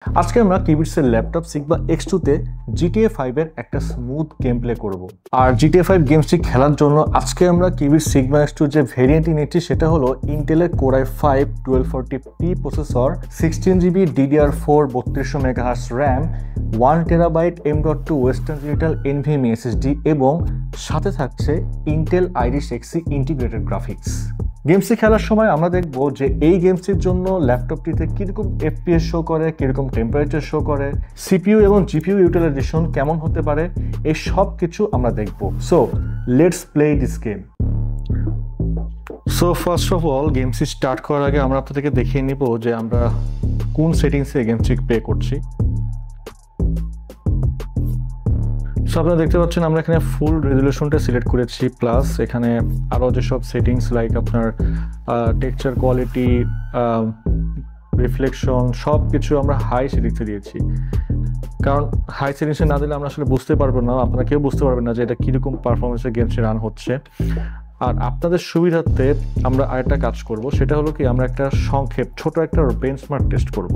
আজকে আমরা কিবিটসের laptop sigma X2 তে GTA 5 এর একটা স্মুথ গেম প্লে করব। আর GTA 5 গেমসটি খেলার জন্য আজকে আমরা কিবিটস সিগমা X2 যে ভেরিয়েন্টটি নিচ্ছি সেটা হলো ইন্টেলের Core i5 1240p processor, 16GB DDR4 3200 MHz RAM, 1TB M.2 Western Digital NVMe SSD এবং সাথে থাকছে Intel Iris Xe integrated graphics. গেমসটি খেলার সময় আমরা দেখব যে এই গেমসটির জন্য ল্যাপটপটিতে কীরকম FPS শো করে, কীরকম টেম্পারেচার শো করে, CPU এবং GPU ইউটিলাইজেশন কেমন হতে পারে, এই সব কিছু আমরা দেখব। So let's play this game. So first of all গেমসটি স্টার্ট করার আগে আমরা আপনাদেরকে দেখিয়ে নিব যে আমরা কোন সেটিংসে গেমসটি প্লে করছি। সো আপনারা দেখতে পাচ্ছেন আমরা এখানে ফুল রেজুলেশনটা সিলেক্ট করেছি, প্লাস এখানে আরও যেসব সেটিংস লাইক আপনার টেক্সচার কোয়ালিটি, রিফ্লেকশন সব কিছু আমরা হাই সেটিংসে দিয়েছি। কারণ হাই সেটিংসে না দিলে আমরা আসলে বুঝতে পারবো না, আপনারা কেউ বুঝতে পারবেন না যে এটা কীরকম পারফরমেন্সে গেমসটি রান হচ্ছে। আর আপনাদের সুবিধার্থে আমরা আরেকটা কাজ করব, সেটা হলো কি আমরা একটা সংক্ষেপ ছোট একটা বেঞ্চমার্ক টেস্ট করব।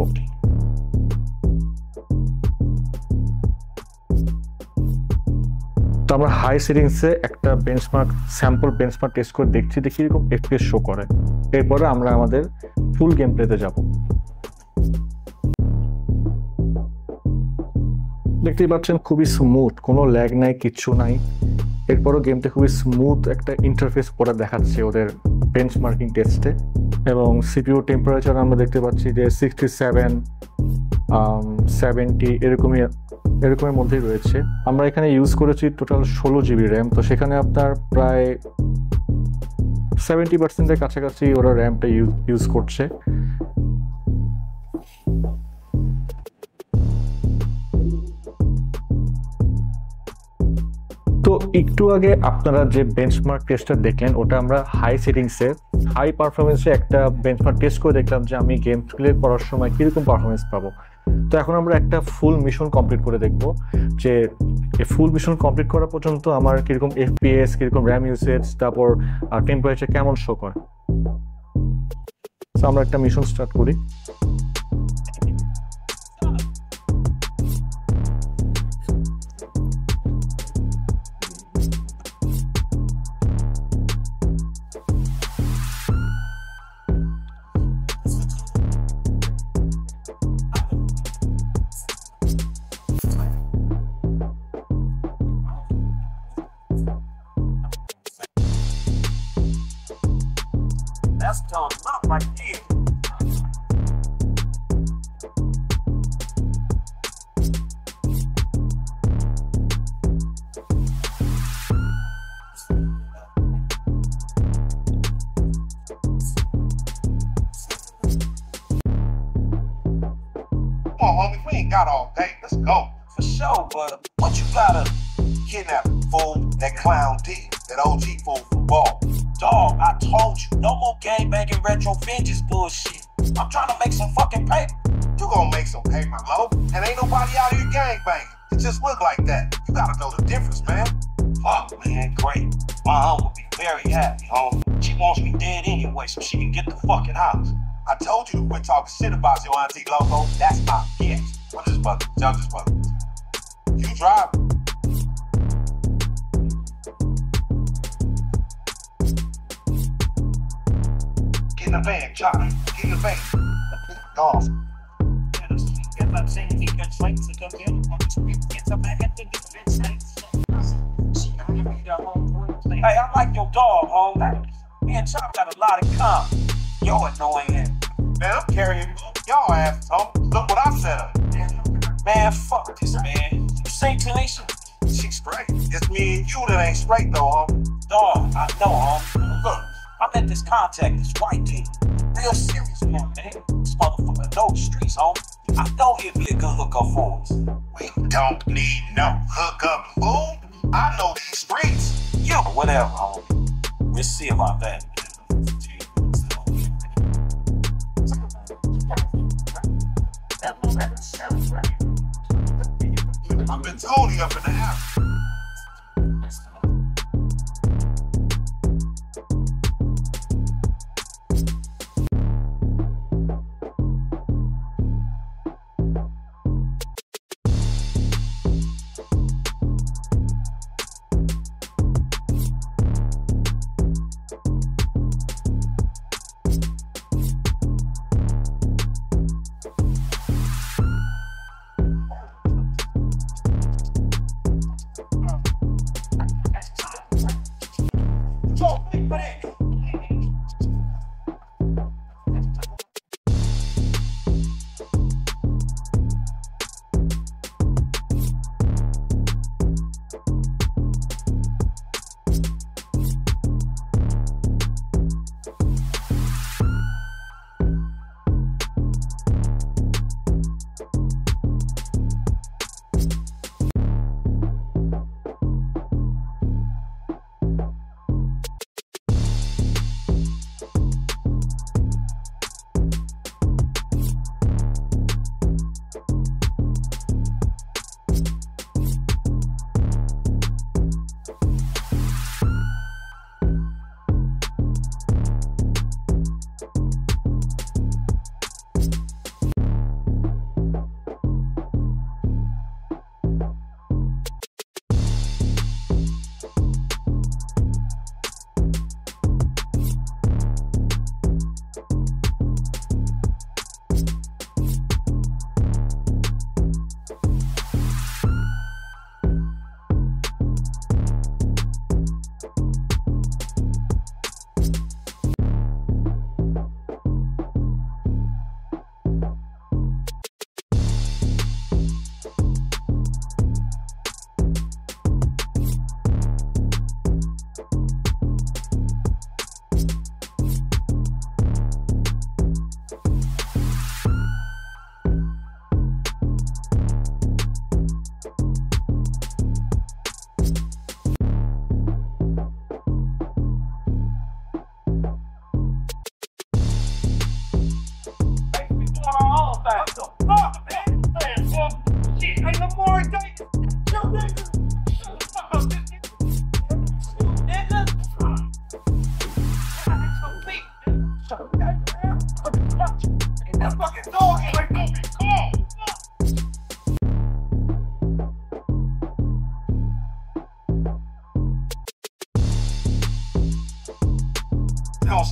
তো আমরা হাই সেটিংসে একটা স্যাম্পল বেঞ্চমার্ক টেস্ট করে দেখছি এরকম FPS শো করে। এরপরে আমরা আমাদের ফুল গেম প্লেতে যাব। দেখতেই পাচ্ছেন খুবই স্মুথ, কোনো ল্যাগ নাই, কিচ্ছু নাই। এরপরও গেমটা খুবই স্মুথ একটা ইন্টারফেস পরে দেখাচ্ছে ওদের বেঞ্চমার্কিং টেস্টে। এবং CPU টেম্পারেচার আমরা দেখতে পাচ্ছি যে 67, 70 এরকমের মধ্যেই রয়েছে। আমরা এখানে ইউজ করেছি টোটাল 16GB র্যাম, তো সেখানে আপনার প্রায় 70%-এর কাছাকাছি ওরা র্যামটা ইউজ করছে। তো একটু আগে আপনারা যে বেঞ্চমার্ক টেস্টটা দেখলেন ওটা আমরা হাই সেটিংসে হাই পারফরমেন্সে একটা বেঞ্চমার্ক টেস্ট করে দেখলাম যে আমি গেম প্লে করার সময় কীরকম পারফরমেন্স পাবো। তো এখন আমরা একটা ফুল মিশন কমপ্লিট করে দেখব যে এই ফুল মিশন কমপ্লিট করা পর্যন্ত আমার কীরকম FPS, কীরকম র্যাম ইউসেজ, তারপর টেম্পারেচার কেমন শো করে। তো আমরা একটা মিশন স্টার্ট করি। That's done not right here. Come on, homie, we ain't got all day. Let's go. For sure, but what you gotta kidnap fool, that clown D, that OG fool from ball. Dog, I told you, no more gang banging retro vengeance bullshit. I'm trying to make some fucking paper. You gonna make some paper, low? And ain't nobody out here gang banging. It just look like that. You gotta know the difference, man. Fuck, man, great. My aunt would be very happy, home. She wants me dead anyway, so she can get the fucking house. I told you to quit talking shit about your auntie Loco. That's my bitch. I'm just fucking. I'm just fucking. You drive. Get in the van, Johnny. Get in the van. Golf. Hey, I like your dog, home. Me and Chop got a lot in common. You're annoying. Man, I'm carrying y'all asses, home. Look what I set up. Man, fuck this, man. You seen Tanisha? She's straight. It's me and you that ain't straight, though, home. Dog, I know, home. Look, I met this contact, this white dude. Real serious, man. This motherfucker know the streets, home. I know he'll be a good hookup for us. We don't need no hookup, fool. I know these streets. You, whatever, home. We'll see about that. I've been told you up in the house.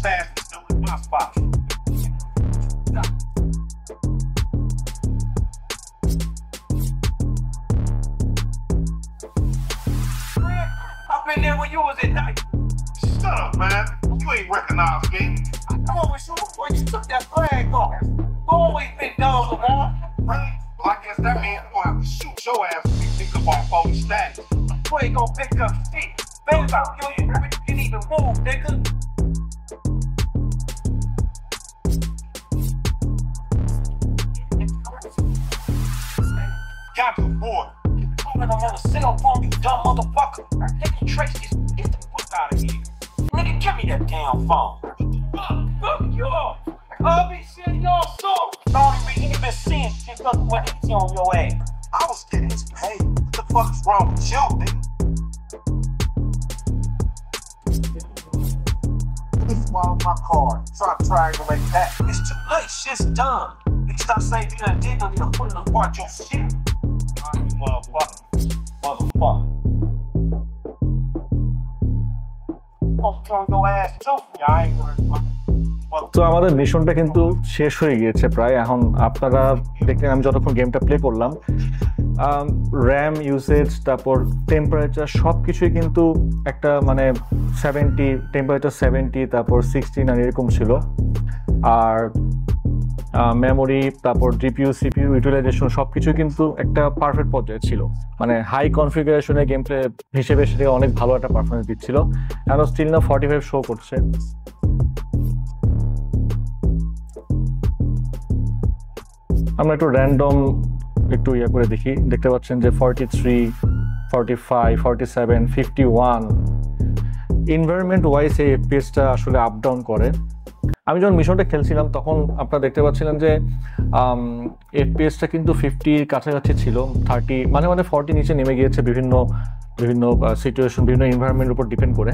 fast as do in my spot. I've been there when you was at night. Shut up, man. You ain't recognized me. Come on, with you before you took that flag off. Always been dogs around. Really? Well, I guess that means I'm gonna have to shoot your ass if you pick up our phony status. You ain't gonna pick up shit. Baby, you can even move, nigga. Got the boy. I'm on a cell phone, you dumb motherfucker. Nigga, trace this. Get the fuck out of here. Nigga, give me that damn phone. Fuck you up. I'll be seeing y'all soon. The only reason you been seeing shit because of what he's on your ass. I was getting paid. What the fuck is wrong with you, nigga? Swallow my card. Try to triangulate that. It's too late. Shit's done. Nigga, stop saying you done did nothing to put it apart your shit. Motherfucker. তো আমাদের মিশনটা কিন্তু শেষ হয়ে গিয়েছে প্রায়। এখন আপনারা দেখলেন আমি যতক্ষণ গেমটা প্লে করলাম, র্যাম ইউসেজ, তারপর টেম্পারেচার সব কিছুই কিন্তু একটা মানে 70, টেম্পারেচার 70, তারপর 69 এরকম ছিল। আর মেমোরি, তারপর জিপিইউ সিপিইউ ইউটিলাইজেশন সব কিছু কিন্তু একটা পারফেক্ট পর্যায়ে ছিল। মানে হাই কনফিগারেশনে গেম প্লে হিসেবে সেটা অনেক ভালো একটা পারফরমেন্স দিচ্ছিল। এখন স্টিল না 45 শো করছে। আমরা একটু র্যান্ডম একটু ইয়ে করে দেখি, দেখতে পাচ্ছেন যে 43, 45, 47, 51 এনভায়রনমেন্ট ওয়াইজ এই এফপিএসটা আসলে আপ ডাউন করে। আমি যখন মিশনটা খেলছিলাম তখন আপনারা দেখতে পাচ্ছিলেন যে এফপিএসটা কিন্তু 50 কাছাকাছি ছিল, 30 মানে 40 নিচে নেমে গিয়েছে বিভিন্ন সিচুয়েশন, বিভিন্ন এনভায়রনমেন্টের উপর ডিপেন্ড করে।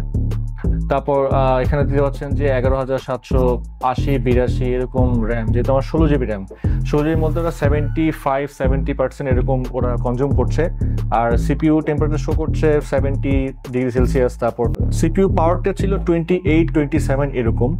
তারপর এখানে দিতে পাচ্ছেন যে 11,780, 82 এরকম র্যাম, যেহেতু আমার 16 জিবি র্যাম, 16 জিবির মধ্যে ওরা 75-70% এরকম ওরা কনজিউম করছে। আর সিপিইউ টেম্পারেচার শো করছে 70 ডিগ্রি সেলসিয়াস। তারপর সিপিইউ পাওয়ারটা ছিল 28-27 এরকম।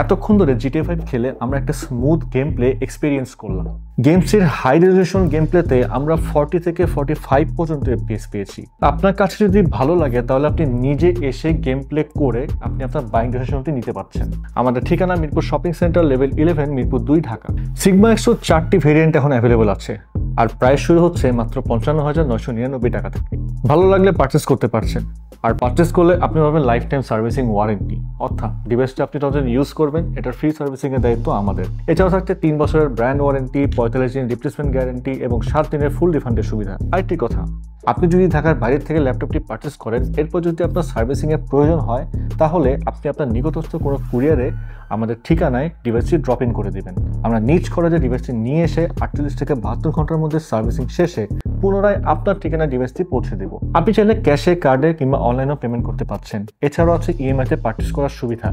এতক্ষণ ধরে GTA 5 খেলে আমরা একটা স্মুথ গেম প্লে এক্সপিরিয়েন্স করলাম। গেমসের হাই রেজলিউশন গেম প্লেতে আমরা 40 থেকে 45 পর্যন্ত এফপিএস পেয়েছি। আপনার কাছে যদি ভালো লাগে তাহলে আপনি নিজে এসে গেম প্লে করে আপনি আপনার বাইং ডিসিশনটি নিতে পারছেন। আমাদের ঠিকানা Mirpur shopping centre, level 11, Mirpur 2, Dhaka. Sigma Exo 4টি ভেরিয়েন্ট এখন অ্যাভেলেবল আছে, আর প্রাইস শুরু হচ্ছে মাত্র 55,999 টাকা থেকে। ভালো লাগলে পারচেস করতে পারছেন। আর পারচেস করলে আপনি পাবেন লাইফ টাইম সার্ভিসিং ওয়ারেন্টি, অর্থাৎ ডিভাইসটা আপনি যতদিন ইউজ করবেন এটার ফ্রি সার্ভিসিংয়ের দায়িত্ব আমাদের। এছাড়াও থাকছে 3 বছরের ব্র্যান্ড ওয়ারেন্টি, 45 দিনের রিপ্লেসমেন্ট গ্যারেন্টি এবং 7 দিনের ফুল রিফান্ডের সুবিধা। আরেকটি কথা, আপনি যদি ঢাকার বাইরে থেকে ল্যাপটপটি পারচেস করেন, এরপর যদি আপনার সার্ভিসিংয়ের প্রয়োজন হয় তাহলে আপনি আপনার নিকটস্থ কোনো কুরিয়ারে আমাদের ঠিকানায় ডিভাইসটি ড্রপ ইন করে দেবেন। আমরা নিজ খরচে ডিভাইসটি নিয়ে এসে 48 থেকে 72 ঘন্টার মধ্যে সার্ভিসিং শেষে পুনরায় আপনার ঠিকানায় ডিভাইসটি পৌঁছে দেব। আপনি চাইলে ক্যাশে, কার্ডে কিংবা অনলাইনেও পেমেন্ট করতে পারছেন। এছাড়াও আছে ইএমআইতে পারচেস করার সুবিধা।